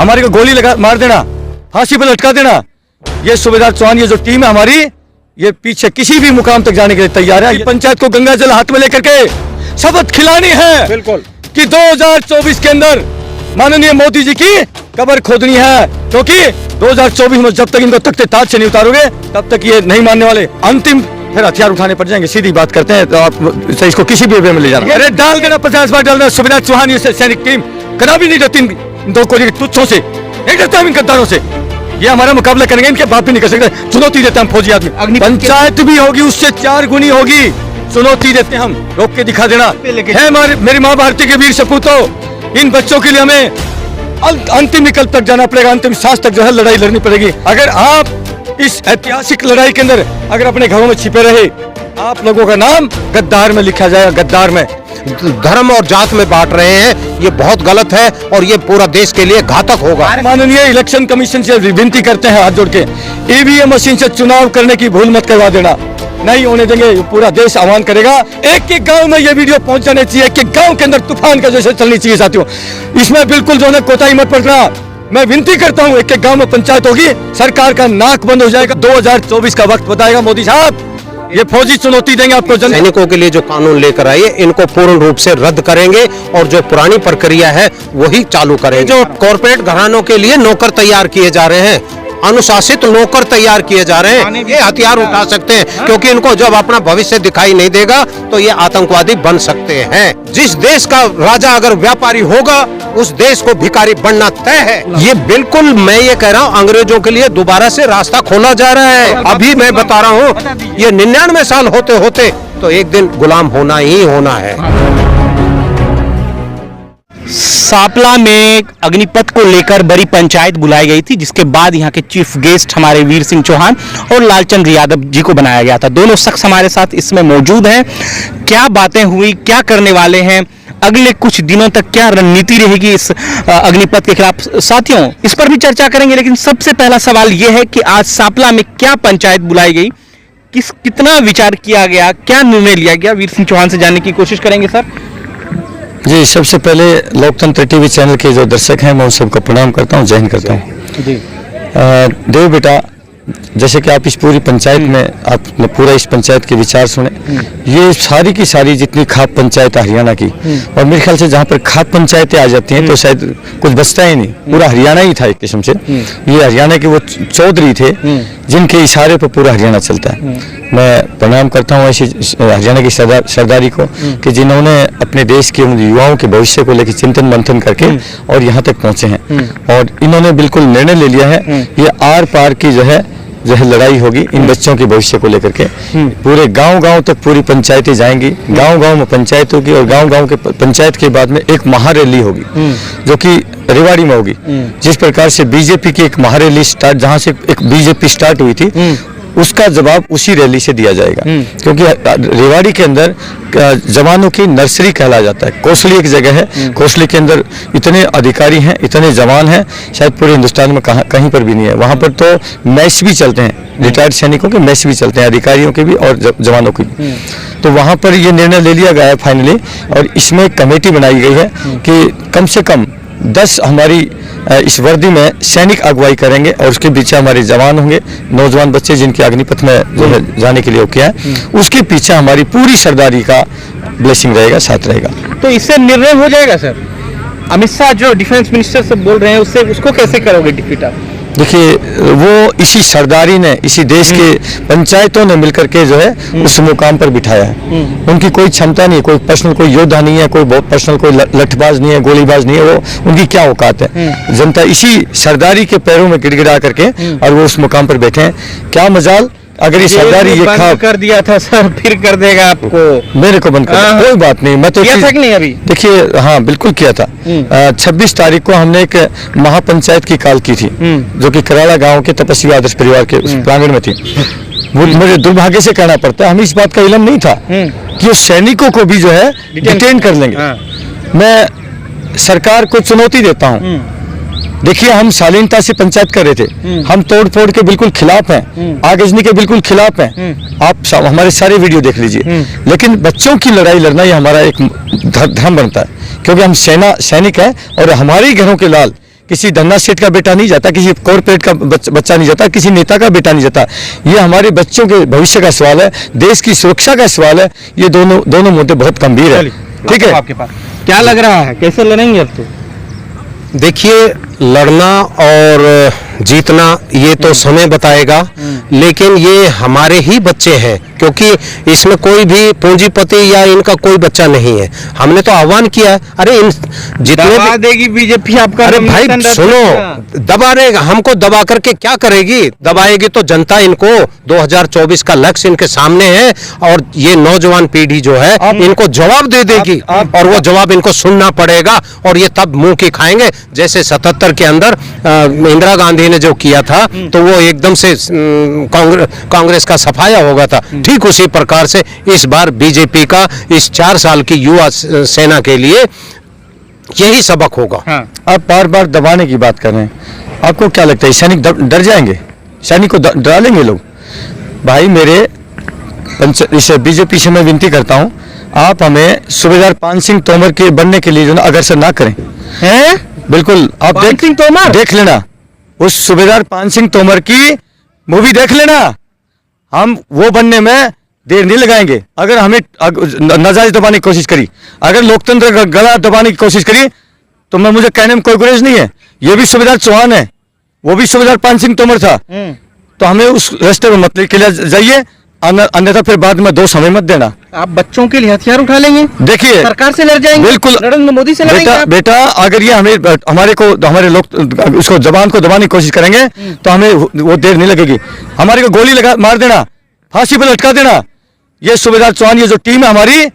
हमारे को गोली लगा मार देना, फांसी पर लटका देना। ये सूबेदार चौहान, ये जो टीम है हमारी, ये पीछे किसी भी मुकाम तक जाने के लिए तैयार है। पंचायत को गंगा जल हाथ में लेकर के शपथ खिलानी है बिल्कुल कि 2024 के अंदर माननीय मोदी जी की कब्र खोदनी है, क्योंकि 2024 में जब तक इनको तख्ते ताज से नहीं उतारोगे तब तक ये नहीं मानने वाले। अंतिम फिर हथियार उठाने पड़ जाएंगे। सीधी बात करते हैं तो आप इसको किसी भी वे में ले जाना। अरे डाल देना, 50 बार डालना। सूबेदार चौहान ये सैनिक टीम कदा भी नहीं डरती इन दो कोरी तुच्छों से, नहीं डरता हम इन गद्दारों से। ये हमारा मुकाबला करेंगे, इनके बात भी नहीं कर सकते। चुनौती देते हम फौजी आदमी। पंचायत भी होगी उससे 4 गुनी होगी, चुनौती देते हम, रोक के दिखा देना है। मेरी माँ भारती के वीर सपूतों, इन बच्चों के लिए हमें अंतिम विकल्प तक जाना पड़ेगा, अंतिम सांस तक जो है लड़ाई लड़नी पड़ेगी। अगर आप इस ऐतिहासिक लड़ाई के अंदर अगर अपने घरों में छिपे रहे, आप लोगों का नाम गद्दार में लिखा जाएगा, गद्दार में। धर्म और जात में बांट रहे हैं, ये बहुत गलत है और ये पूरा देश के लिए घातक होगा। माननीय इलेक्शन कमीशन से विनती करते हैं हाथ जोड़ के, ईवीएम मशीन से चुनाव करने की भूल मत करवा देना, नहीं होने देंगे। पूरा देश आह्वान करेगा। एक एक गांव में ये वीडियो पहुंच जाने चाहिए, एक एक गांव के अंदर तूफान का जैसे चलनी चाहिए साथियों। इसमें बिल्कुल जो है कोताही मत पड़ना। मैं विनती करता हूं, एक एक गांव में पंचायत होगी, सरकार का नाक बंद हो जाएगा। 2024 का वक्त बताएगा मोदी साहब, ये फौजी चुनौती देंगे आपको। सैनिकों के लिए जो कानून लेकर आए इनको पूर्ण रूप से रद्द करेंगे और जो पुरानी प्रक्रिया है वही चालू करेंगे। जो कॉर्पोरेट घरानों के लिए नौकर तैयार किए जा रहे हैं, अनुशासित नौकर तैयार किए जा रहे हैं, ये हथियार उठा सकते हैं, क्योंकि इनको जब अपना भविष्य दिखाई नहीं देगा तो ये आतंकवादी बन सकते हैं। जिस देश का राजा अगर व्यापारी होगा उस देश को भिखारी बनना तय है। ये बिल्कुल मैं ये कह रहा हूँ, अंग्रेजों के लिए दोबारा से रास्ता खोला जा रहा है। अभी मैं बता रहा हूँ, ये 99 साल होते होते तो एक दिन गुलाम होना ही होना है। सापला में अग्निपथ को लेकर बड़ी पंचायत बुलाई गई थी, जिसके बाद यहाँ के चीफ गेस्ट हमारे वीर सिंह चौहान और लालचंद यादव जी को बनाया गया था। दोनों शख्स हमारे साथ इसमें मौजूद हैं। क्या बातें हुई, क्या करने वाले हैं, अगले कुछ दिनों तक क्या रणनीति रहेगी इस अग्निपथ के खिलाफ, साथियों इस पर भी चर्चा करेंगे। लेकिन सबसे पहला सवाल यह है कि आज सापला में क्या पंचायत बुलाई गई, कितना विचार किया गया, क्या निर्णय लिया गया, वीर सिंह चौहान से जानने की कोशिश करेंगे। सर जी, सबसे पहले लोकतंत्र टीवी चैनल के जो दर्शक हैं मैं उन सबको प्रणाम करता हूँ, जय हिंद करता हूँ जी। देव बेटा, जैसे कि आप इस पूरी पंचायत में आपने पूरा इस पंचायत के विचार सुने, ये सारी की सारी जितनी खाप पंचायत हरियाणा की, और मेरे ख्याल से जहाँ पर खाप पंचायतें आ जाती हैं तो शायद कुछ बचता ही नहीं, पूरा हरियाणा ही था एक किस्म से। ये हरियाणा के वो चौधरी थे जिनके इशारे पर पूरा हरियाणा चलता है। मैं प्रणाम करता हूँ ऐसी हरियाणा की सरदारी को कि जिन्होंने अपने देश के युवाओं के भविष्य को लेकर चिंतन मंथन करके और यहाँ तक पहुँचे हैं, और इन्होंने बिल्कुल निर्णय ले लिया है ये आर पार की जो है लड़ाई होगी इन बच्चों के भविष्य को लेकर के। पूरे गांव-गांव तक पूरी पंचायतें जाएंगी, गांव-गांव में पंचायत होगी, और गांव-गांव के पंचायत के बाद में एक महारैली होगी जो कि रेवाड़ी में होगी। जिस प्रकार से बीजेपी की एक महारैली स्टार्ट, जहां से एक बीजेपी स्टार्ट हुई थी, उसका जवाब उसी रैली से दिया जाएगा। क्योंकि रेवाड़ी के अंदर जवानों की नर्सरी कहला जाता है। कोसली एक जगह है, कोसली के अंदर इतने अधिकारी हैं, इतने जवान हैं, शायद पूरे हिंदुस्तान में कहीं पर भी नहीं है। वहाँ पर तो मैच भी चलते हैं, रिटायर्ड सैनिकों के मैच भी चलते हैं, अधिकारियों के भी और जवानों के भी। तो वहाँ पर ये निर्णय ले लिया गया है फाइनली, और इसमें कमेटी बनाई गई है कि कम से कम 10 हमारी इस वर्दी में सैनिक अगुवाई करेंगे, और उसके पीछे हमारे जवान होंगे, नौजवान बच्चे जिनके अग्निपथ में जो है जाने के लिए किया है, उसके पीछे हमारी पूरी सरदारी का ब्लेसिंग रहेगा, साथ रहेगा। तो इससे निर्णय हो जाएगा सर? अमित शाह जो डिफेंस मिनिस्टर से बोल रहे हैं उससे उसको कैसे करोगे डिफीट आप? देखिए, वो इसी सरदारी ने, इसी देश के पंचायतों ने मिलकर के जो है उस मुकाम पर बिठाया है। उनकी कोई क्षमता नहीं है, कोई पर्सनल कोई योद्धा नहीं है, कोई बहुत पर्सनल कोई लठबाज नहीं है, गोलीबाज नहीं है, वो उनकी क्या औकात है। जनता इसी सरदारी के पैरों में गिड़गिड़ा करके और वो उस मुकाम पर बैठे हैं। क्या मजाल अगर ये सरदारी ये बंद कर दिया था सर, फिर कर देगा आपको? मेरे को बंद कर, कोई बात नहीं। मैं तो किया था कि नहीं अभी? देखिए, हाँ बिल्कुल किया था। 26 तारीख को हमने एक महापंचायत की कॉल की थी, जो कि कराड़ा गांव के तपस्वी आदर्श परिवार के उस प्रांगण में थी। वो मुझे दुर्भाग्य से कहना पड़ता है, हमें इस बात का इल्म नहीं था कि वो सैनिकों को भी जो है डिटेन कर लेंगे। मैं सरकार को चुनौती देता हूँ। देखिए, हम शालीनता से पंचायत कर रहे थे, हम तोड़ फोड़ के बिल्कुल खिलाफ हैं, आगजनी के बिल्कुल खिलाफ हैं। आप हमारे सारे वीडियो देख लीजिए। लेकिन बच्चों की लड़ाई लड़ना ये हमारा एक धर्म बनता है, क्योंकि हम सैनिक हैं और हमारे ही घरों के लाल किसी धन्ना सेठ का बेटा नहीं जाता, किसी कॉर्पोरेट का बच्चा नहीं जाता, किसी नेता का बेटा नहीं जाता। ये हमारे बच्चों के भविष्य का सवाल है, देश की सुरक्षा का सवाल है। ये दोनों मुद्दे बहुत गंभीर है। ठीक है, आपके पास क्या लग रहा है, कैसे लड़ेंगे अब तो? देखिए, लड़ना और जीतना ये तो समय बताएगा, लेकिन ये हमारे ही बच्चे हैं, क्योंकि इसमें कोई भी पूंजीपति या इनका कोई बच्चा नहीं है। हमने तो आह्वान किया है, अरे इन जितने दबा देगी बीजेपी आपका। अरे भाई सुनो, दबा देगा, हमको दबा करके क्या करेगी? दबाएगी तो जनता इनको 2024 का लक्ष्य इनके सामने है, और ये नौजवान पीढ़ी जो है इनको जवाब दे देगी, और वो जवाब इनको सुनना पड़ेगा, और ये तब मुंह की खाएंगे। जैसे 77 के अंदर इंदिरा गांधी ने जो किया था, तो वो एकदम से कांग्रेस का सफाया हो गया था। ठीक उसी प्रकार से इस बार बीजेपी का इस 4 साल की युवा सेना के लिए यही सबक होगा। हाँ। आप बार बार दबाने की बात कर रहे हैं, आपको क्या लगता है सैनिक डर जाएंगे? सैनिक को डरा लेंगे लोग? भाई मेरे इस बीजेपी से मैं विनती करता हूं, आप हमें सूबेदार पान सिंह तोमर के बनने के लिए जो ना अग्रसर ना करें। हैं? बिल्कुल, आप पान सिंह तोमर देख लेना, उस सूबेदार पान सिंह तोमर की मूवी देख लेना। हम वो बनने में देर नहीं लगाएंगे। अगर हमें नाजायज दबाने की कोशिश करी, अगर लोकतंत्र का गला दबाने की कोशिश करी, तो मुझे कहने में कोई गुरेज नहीं है। ये भी सूबेदार चौहान है, वो भी सूबेदार पान सिंह तोमर था। तो हमें उस रास्ते में मत लेके जाइए, अन्यथा फिर बाद में दोष हमें मत देना। आप बच्चों के लिए हथियार उठा लेंगे? देखिए, सरकार से लड़ जाएंगे? बिल्कुल, नरेंद्र मोदी से लड़ेंगे आप? बेटा अगर ये हमारे लोग उसको जबान को दबाने की कोशिश करेंगे, तो हमें वो देर नहीं लगेगी। हमारे को गोली लगा मार देना, फांसी पर लटका देना। ये सूबेदार चौहान, ये जो टीम है हमारी,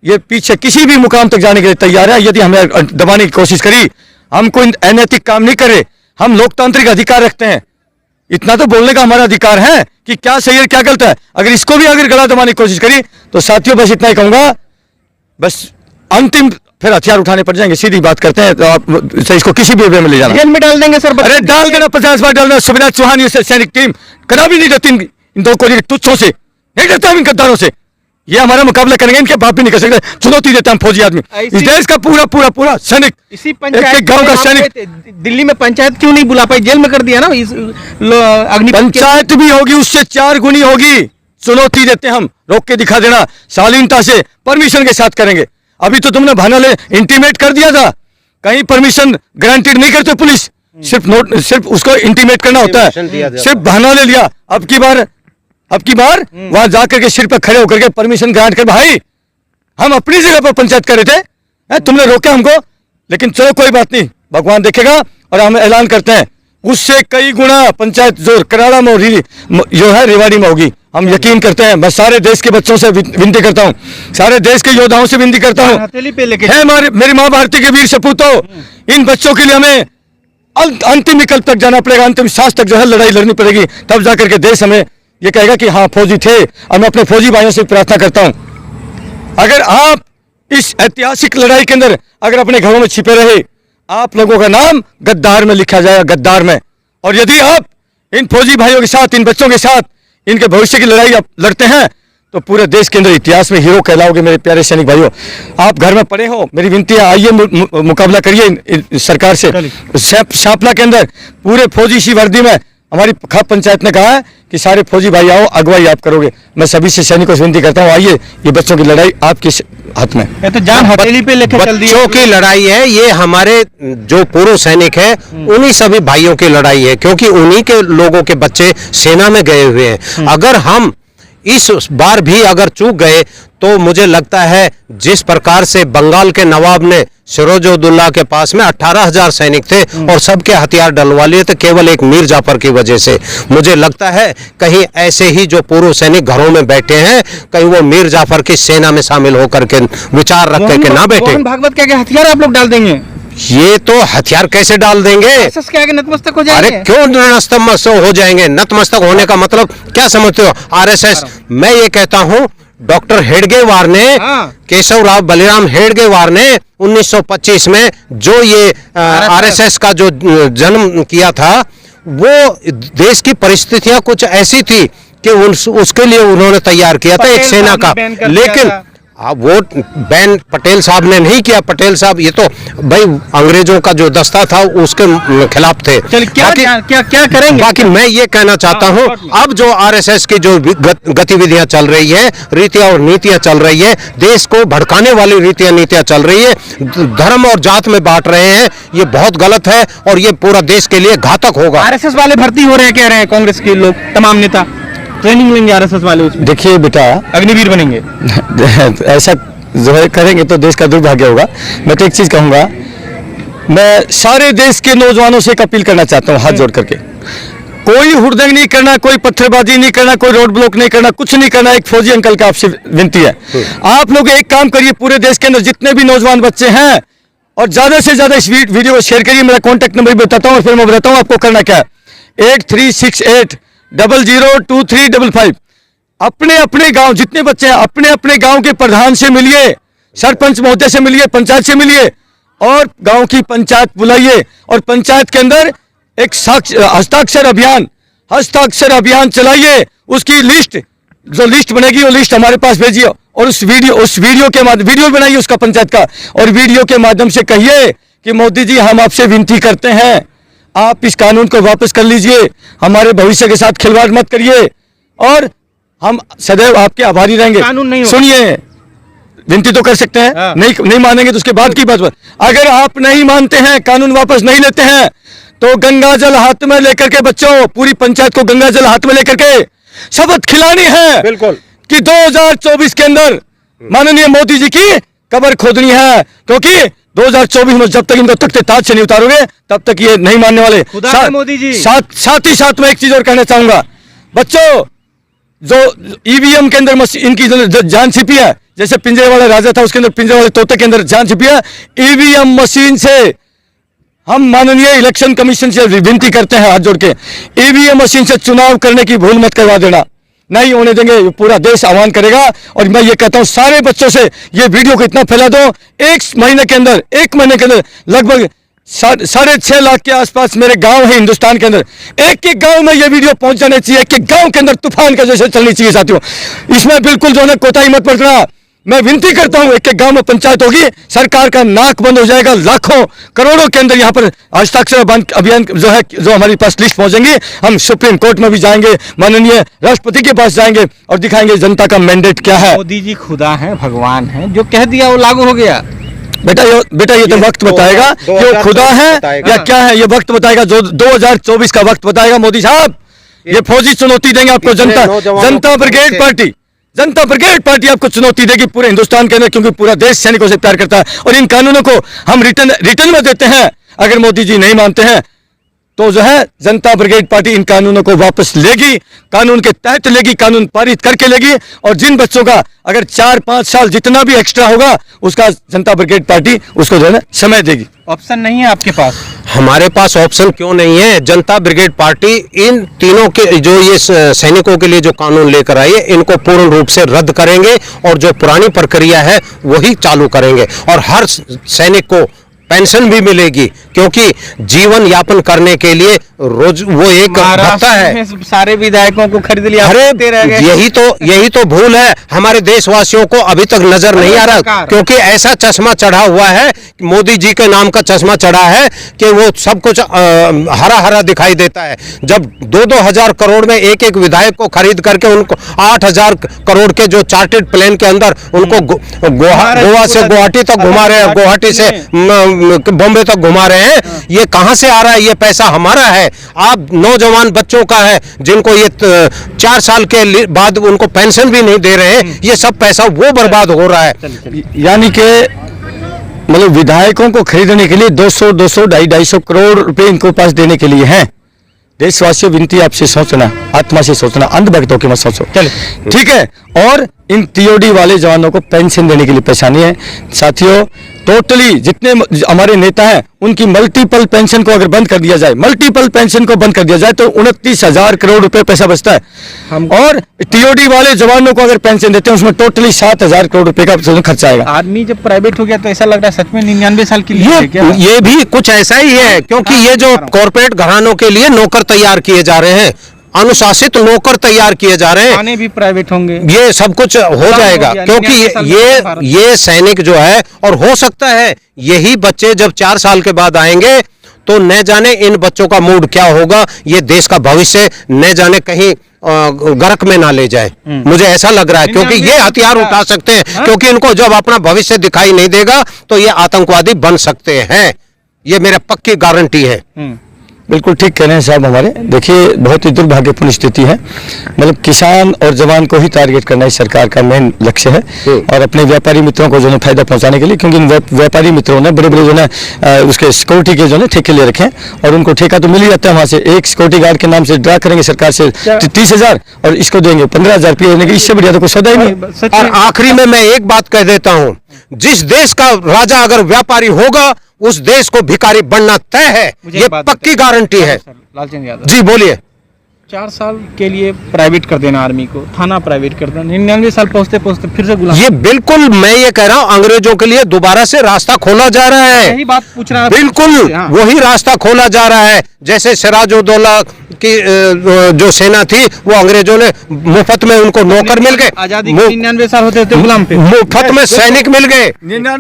ये पीछे किसी भी मुकाम तक जाने के लिए तैयार है। यदि हमें दबाने की कोशिश करी, हम कोई अनैतिक काम नहीं करे, हम लोकतांत्रिक अधिकार रखते हैं। इतना तो बोलने का हमारा अधिकार है कि क्या सही है क्या गलत है। अगर इसको भी अगर गला दबाने की कोशिश करी, तो साथियों बस इतना ही कहूंगा, बस अंतिम फिर हथियार उठाने पड़ जाएंगे। सीधी बात करते हैं, तो आप इसको किसी भी वे में ले जाना। जेल में डाल देंगे सर? अरे डाल देना, 50 बार डालना। सूबेदार चौहान ये सैनिक टीम कदा भी नहीं डरती इन दो को तुच्छों से, नहीं डरता इन गद्दारों से। ये हमारा मुकाबला करेंगे, इनके बाप भी नहीं कर सकते। चुनौती देता हम फौजी आदमी, इस देश का पूरा सैनिक, इसी एक गांव का सैनिक। दिल्ली में पंचायत क्यों नहीं बुला पाई? जेल में कर दिया ना इस पंचायत भी होगी, उससे 4 गुनी होगी। चुनौती देते हम, रोक के दिखा देना, शालीनता से परमिशन के साथ करेंगे। अभी तो तुमने बहाना ले इंटीमेट कर दिया था, कहीं परमिशन गारंटीड नहीं करते पुलिस, सिर्फ उसको इंटीमेट करना होता है, सिर्फ बहाना ले लिया। अब की बार वहां जाकर के सिर पर खड़े होकर के परमिशन ग्रांट कर, भाई हम अपनी जगह पर पंचायत कर रहे थे, तुमने रोका हमको। लेकिन चलो कोई बात नहीं, भगवान देखेगा। और हम ऐलान करते हैं, उससे कई गुना पंचायत जो कराड़ा में जो है रेवाड़ी में होगी, हम यकीन करते हैं। मैं सारे देश के बच्चों से विनती करता हूँ, सारे देश के योद्धाओं से विनती करता हूँ, मेरी माँ भारती के वीर सपूतों, इन बच्चों के लिए हमें अंतिम विकल्प तक जाना पड़ेगा, अंतिम सांस तक जो है लड़ाई लड़नी पड़ेगी। तब जाकर के देश हमें ये कहेगा कि हाँ फौजी थे। और मैं अपने फौजी भाइयों से प्रार्थना करता हूं, अगर आप इस ऐतिहासिक लड़ाई के अंदर अगर अपने घरों में छिपे रहे, आप लोगों का नाम गद्दार में लिखा जाएगा, गद्दार में। और यदि आप इन फौजी भाइयों के साथ, इन बच्चों के साथ इनके भविष्य की लड़ाई आप लड़ते हैं, तो पूरे देश के अंदर इतिहास में हीरो कहलाओगे। मेरे प्यारे सैनिक भाइयों, आप घर में पड़े हो, मेरी विनती है, आइए मुकाबला करिए सरकार से। शापला के अंदर पूरे फौजी सी वर्दी में हमारी खाप पंचायत ने कहा है कि सारे फौजी भाई आओ, अगुवाई आप करोगे। मैं सभी से सैनिकों से विनती करता हूँ, आइए, ये बच्चों की लड़ाई आपके हाथ में। ये तो जान हथेली पे लेकर चल दी। बच्चों की लड़ाई है ये, हमारे जो पूर्व सैनिक है उन्हीं सभी भाइयों की लड़ाई है, क्योंकि उन्हीं के लोगों के बच्चे सेना में गए हुए हैं। अगर हम इस बार भी अगर चूक गए, तो मुझे लगता है जिस प्रकार से बंगाल के नवाब ने सिरोजुद्दौला के पास में 18,000 सैनिक थे और सबके हथियार डलवा लिए थे केवल एक मीर जाफर की वजह से, मुझे लगता है कहीं ऐसे ही जो पूर्व सैनिक घरों में बैठे हैं, कहीं वो मीर जाफर की सेना में शामिल होकर के विचार रख करके ना बैठे। भागवत क्या हथियार आप लोग डाल देंगे? ये तो हथियार कैसे डाल देंगे? के आगे नतमस्तक हो जाएंगे? अरे क्यों नतमस्तक हो जाएंगे? नतमस्तक होने का मतलब क्या समझते हो? आरएसएस, मैं ये कहता हूँ, डॉक्टर हेडगेवार ने, केशवराव बलिराम हेडगेवार ने 1925 में जो ये आरएसएस का जो जन्म किया था, वो देश की परिस्थितियां कुछ ऐसी थी कि उसके लिए उन्होंने तैयार किया था एक सेना का। लेकिन वोट बैन पटेल साहब ने नहीं किया। पटेल साहब ये तो भाई अंग्रेजों का जो दस्ता था उसके खिलाफ थे। क्या करेंगे? बाकी मैं ये कहना चाहता हूँ, अब जो आरएसएस की जो गतिविधियां चल रही है, रीतियां और नीतियां चल रही है, देश को भड़काने वाली रीतियां नीतियां चल रही है, धर्म और जात में बांट रहे हैं, ये बहुत गलत है और ये पूरा देश के लिए घातक होगा। आरएसएस वाले भर्ती हो रहे हैं, कह रहे हैं कांग्रेस के लोग, तमाम नेता ट्रेनिंग लेंगे आरएसएस वाले, उसमें देखिए बेटा, अग्निवीर बनेंगे। ऐसा जो है करेंगे तो देश का दुर्भाग्य होगा। मैं तो एक चीज कहूंगा, मैं सारे देश के नौजवानों से एक अपील करना चाहता हूं, हाथ जोड़ करके, कोई हुड़दंग नहीं करना, कोई पत्थरबाजी नहीं करना, कोई रोड ब्लॉक नहीं करना, कुछ नहीं करना। एक फौजी अंकल का आपसे विनती है, आप लोग एक काम करिए, पूरे देश के अंदर जितने भी नौजवान बच्चे हैं, और ज्यादा से ज्यादा इस वीडियो को शेयर करिए। मेरा कॉन्टैक्ट नंबर भी बताता हूँ और फिर मैं बताता हूँ आपको करना क्या है। 8368002355। अपने अपने गांव जितने बच्चे हैं, अपने अपने गांव के प्रधान से मिलिए, सरपंच महोदय से मिलिए, पंचायत से मिलिए, और गांव की पंचायत बुलाइए और पंचायत के अंदर एक हस्ताक्षर अभियान चलाइए। उसकी लिस्ट, जो लिस्ट बनेगी वो लिस्ट हमारे पास भेजिए, और उस वीडियो के माध्यम, वीडियो बनाइए उसका पंचायत का, और वीडियो के माध्यम से कहिए कि मोदी जी हम आपसे विनती करते हैं, आप इस कानून को वापस कर लीजिए, हमारे भविष्य के साथ खिलवाड़ मत करिए, और हम सदैव आपके आभारी रहेंगे। कानून नहीं, सुनिए, विनती तो कर सकते हैं, नहीं मानेंगे तो उसके बाद की बात। अगर आप नहीं मानते हैं, कानून वापस नहीं लेते हैं, तो गंगा जल हाथ में लेकर के बच्चों, पूरी पंचायत को गंगा जल हाथ में लेकर के शपथ खिलानी है, बिल्कुल, कि 2024 के अंदर माननीय मोदी जी की कब्र खोदनी है, क्योंकि 2024 में जब तक इनको तख्ते ताज से नहीं उतारोगे तब तक ये नहीं मानने वाले। मोदी जी साथ ही साथ मैं एक चीज और कहना चाहूंगा, बच्चों, जो ईवीएम के अंदर इनकी जान छिपी है, जैसे पिंजरे वाला राजा था, उसके अंदर पिंजरे वाले तोते के अंदर जान छिपी है, ईवीएम मशीन से हम माननीय इलेक्शन कमीशन से विनती करते हैं हाथ जोड़ के, ईवीएम मशीन से चुनाव करने की भूल मत करवा देना, नहीं होने देंगे, पूरा देश आह्वान करेगा। और मैं ये कहता हूं सारे बच्चों से, ये वीडियो को इतना फैला दो, एक महीने के अंदर लगभग 6.5 लाख के आसपास मेरे गांव है हिंदुस्तान के अंदर, एक गांव में ये वीडियो पहुंच जाने चाहिए, एक गांव के अंदर तूफान का जैसे चलनी चाहिए साथियों। इसमें बिल्कुल जो है कोताही मत बरतना। मैं विनती करता हूं, एक गांव में पंचायत होगी, सरकार का नाक बंद हो जाएगा, लाखों करोड़ों के अंदर यहाँ पर हस्ताक्षर अभियान जो है, जो हमारे पास लिस्ट पहुंचेंगी, हम सुप्रीम कोर्ट में भी जाएंगे, माननीय राष्ट्रपति के पास जाएंगे और दिखाएंगे जनता का मैंडेट क्या है। मोदी जी खुदा है, भगवान है, जो कह दिया वो लागू हो गया। बेटा ये तो वक्त बताएगा कि वो खुदा है या क्या है, ये वक्त बताएगा, जो 2024 का वक्त बताएगा। मोदी साहब, ये फौजी चुनौती देंगे आपको, जनता ब्रिगेड पार्टी आपको चुनौती देगी पूरे हिंदुस्तान के अंदर, क्योंकि पूरा देश सैनिकों से प्यार करता है, और इन कानूनों को हम रिटर्न में देते हैं। अगर मोदी जी नहीं मानते हैं तो जो है जनता ब्रिगेड पार्टी इन कानूनों को वापस लेगी, कानून के तहत लेगी, कानून पारित करके लेगी, और जिन बच्चों का अगर 4-5 साल जितना भी एक्स्ट्रा होगा, उसका जनता ब्रिगेड पार्टी उसको जो है समय देगी। ऑप्शन नहीं है आपके पास? हमारे पास ऑप्शन क्यों नहीं है? जनता ब्रिगेड पार्टी इन तीनों के, जो ये सैनिकों के लिए जो कानून लेकर आई है, इनको पूर्ण रूप से रद्द करेंगे, और जो पुरानी प्रक्रिया है वही चालू करेंगे, और हर सैनिक को पेंशन भी मिलेगी, क्योंकि जीवन यापन करने के लिए रोज वो एक भत्ता है। सारे विधायकों को खरीद लिया, अरे यही तो भूल है, हमारे देशवासियों को अभी तक नजर नहीं आ रहा, क्योंकि ऐसा चश्मा चढ़ा हुआ है, मोदी जी के नाम का चश्मा चढ़ा है कि वो सब कुछ हरा हरा दिखाई देता है। जब 2-2 हजार करोड़ में एक विधायक को खरीद करके उनको 8,000 करोड़ के जो चार्टेड प्लेन के अंदर उनको गोवा से गुवाहाटी तक घुमा रहे हैं, गुवाहाटी से बॉम्बे तक घुमा रहे हैं, ये कहां से आ रहा है? ये पैसा हमारा है। आप नौजवान बच्चों का है, जिनको ये 4 साल के बाद उनको पेंशन भी नहीं दे रहे हैं, ये सब पैसा वो बर्बाद हो रहा है। यानी कि मतलब विधायकों को खरीदने के लिए 200, 250 करोड़ रुपए इनको पास देने के लिए हैं। देशवासियों, विनती आपसे सोचना, आत्मा से सोचना, अंधभक्तों के मत सोचो, चलिए ठीक है। और इन टीओडी वाले जवानों को पेंशन देने के लिए परेशानी है साथियों। टोटली जितने हमारे नेता हैं, उनकी मल्टीपल पेंशन को अगर बंद कर दिया जाए, मल्टीपल पेंशन को बंद कर दिया जाए, तो 29,000 करोड़ रुपए पैसा बचता है। और टीओडी वाले जवानों को अगर पेंशन देते हैं, उसमें टोटली 7,000 करोड़ रुपए का खर्चा आएगा। आदमी जब प्राइवेट हो गया तो ऐसा लग रहा है सच में 99 साल की ये भी कुछ ऐसा ही है, क्योंकि ये जो कॉर्पोरेट घरानों के लिए नौकर तैयार किए जा रहे हैं, अनुशासित नौकर तैयार किए जा रहे हैं। थाने भी प्राइवेट होंगे, ये सब कुछ हो जाएगा, क्योंकि ये सैनिक जो है, और हो सकता है यही बच्चे जब 4 साल के बाद आएंगे तो न जाने इन बच्चों का मूड क्या होगा, ये देश का भविष्य न जाने कहीं गर्क में ना ले जाए। मुझे ऐसा लग रहा है, क्योंकि ये हथियार उठा सकते हैं, क्योंकि इनको जब अपना भविष्य दिखाई नहीं देगा तो ये आतंकवादी बन सकते हैं। ये मेरा पक्की गारंटी है। बिल्कुल ठीक कह रहे हैं साहब हमारे। देखिए बहुत ही दुर्भाग्यपूर्ण स्थिति है, मतलब किसान और जवान को ही टारगेट करना इस सरकार का मेन लक्ष्य है, और अपने व्यापारी मित्रों को जो है फायदा पहुंचाने के लिए, क्योंकि इन व्यापारी मित्रों ने बड़े बड़े जो है उसके सिक्योरिटी के जो है ठेके ले रखे हैं, और उनको ठेका तो मिल ही जाता है वहाँ से। एक सिक्योरिटी गार्ड के नाम से ड्रा करेंगे सरकार से 30,000 और इसको देंगे 15,000 रुपये, इससे बढ़िया तो कुछ सौदा ही नहीं। और आखिरी में मैं एक बात कह देता हूँ, जिस देश का राजा अगर व्यापारी होगा उस देश को भिखारी बनना तय है, ये पक्की गारंटी है। लालचंद यादव जी बोलिए। 4 साल के लिए प्राइवेट कर देना आर्मी को, थाना प्राइवेट कर देना, 99 साल पहुंचते पहुंचते फिर से गुलाम। ये बिल्कुल मैं ये कह रहा हूँ, अंग्रेजों के लिए दोबारा से रास्ता खोला जा रहा है। यही बात पूछ रहा है। बिल्कुल हाँ। वही रास्ता खोला जा रहा है। जैसे सिराजुद्दौला की जो सेना थी, वो अंग्रेजों ने मुफ्त में उनको नौकर मिल गए। आजादी के 99 साल होते होते गुलाम पे मुफ्त में सैनिक मिल गए,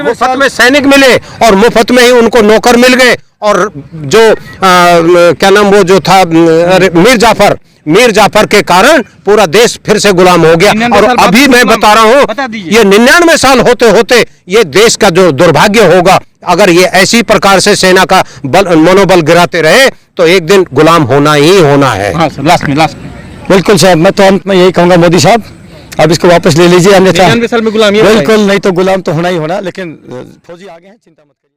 मुफ्त में सैनिक मिले और मुफ्त में ही उनको नौकर मिल गए। और जो क्या नाम वो जो था मीर जाफर के कारण पूरा देश फिर से गुलाम हो गया। और अभी मैं बता रहा हूँ, ये 99 साल होते होते ये देश का जो दुर्भाग्य होगा, अगर ये ऐसी प्रकार से सेना का मनोबल गिराते रहे तो एक दिन गुलाम होना ही होना है। हाँ सर, लास्ट में बिल्कुल साहब, मैं तो अंत में यही कहूंगा, मोदी साहब अब इसको वापस ले लीजिए, अन्यथा 99 साल में गुलामी। बिल्कुल नहीं तो गुलाम तो होना ही होना, लेकिन फौजी आगे हैं, चिंता मत करिए।